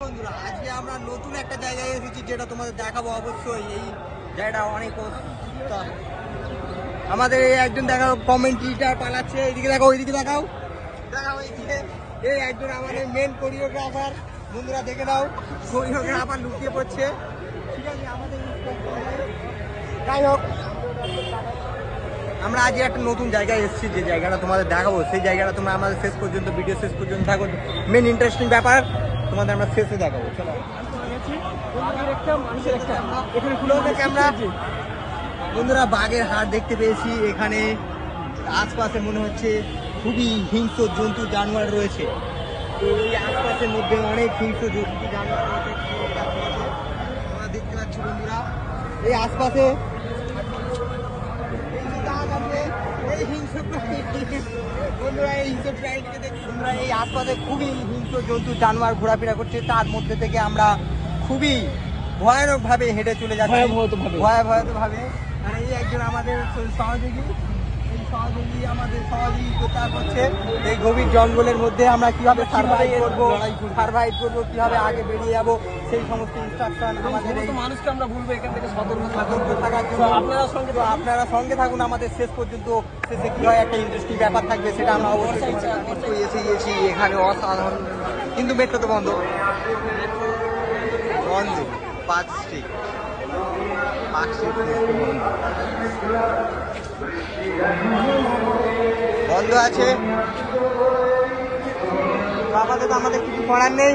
বন্ধুরা আজকে আমরা নতুন একটা জায়গায় এসেছি, যেটা তোমাদের দেখাবো অবশ্যই। এই জায়গাটা অনেক আমাদের এই একজন দেখাও কমেন্ট্রিটার পালাচ্ছে, এইদিকে দেখাও, ওইদিকে দেখাও, দেখাও এইদিকে। এই একজন আমাদের মেন কোরিওগ্রাফার, বন্ধুরা দেখে নাও, কোরিওগ্রাফার লুকিয়ে পড়ছে। ঠিক আছে, আমাদের যাই হোক, আমরা আজকে একটা নতুন জায়গায় এসেছি, যে জায়গাটা তোমাদের দেখাবো। সেই জায়গাটা তোমরা আমাদের শেষ পর্যন্ত, ভিডিও শেষ পর্যন্ত থাকো। মেন ইন্টারেস্টিং ব্যাপার তোমাদের আমরা শেষে দেখাবো। চলো, এখানে খুলে ক্যামেরা। বন্ধুরা, বাঘের হাট দেখতে পেয়েছি এখানে। আশপাশে মনে হচ্ছে খুবই হিংস্র জন্তু জানোয়ার রয়েছে। তো এই আশপাশের মধ্যে অনেক হিংস্র জন্তু জানোয়ার রয়েছে, তোমরা দেখতে পাচ্ছ বন্ধুরা। এই আশপাশে বন্ধুরা, এই হিংস্র প্রাণীটিকে দেখি। বন্ধুরা, এই আশপাশে খুবই হিংস্র জন্তু জানোয়ার ঘোরাফেরা করছে। তার মধ্যে থেকে আমরা খুবই ভয়ানক ভাবে হেঁটে চলে যাচ্ছি, ভয়াবহত ভাবে। আর এই একজন আমাদের সহযোগী, এই সহযোগী আমাদের সহযোগিতা করছে। এই গভীর জঙ্গলের মধ্যে আমরা কিভাবে সার্ভাইভ করবো, কিভাবে আগে বেরিয়ে যাবো, সেই সমস্ত ইনস্ট্রাকশন আমাদের। মানুষকে আমরা বলবো এখান থেকে সতর্ক থাকার জন্য আপনারা সঙ্গে থাকুন আমাদের শেষ পর্যন্ত। শেষে কি হয় একটা ইন্টারেস্টিং ব্যাপার থাকবে, সেটা আমরা অবশ্যই এসে গেছি। এখানে অসাধারণ, কিন্তু মেট্রো তো বন্ধ, পার্ক স্ট্রিট বন্ধ আছে। আমাদের কিছু করার নেই।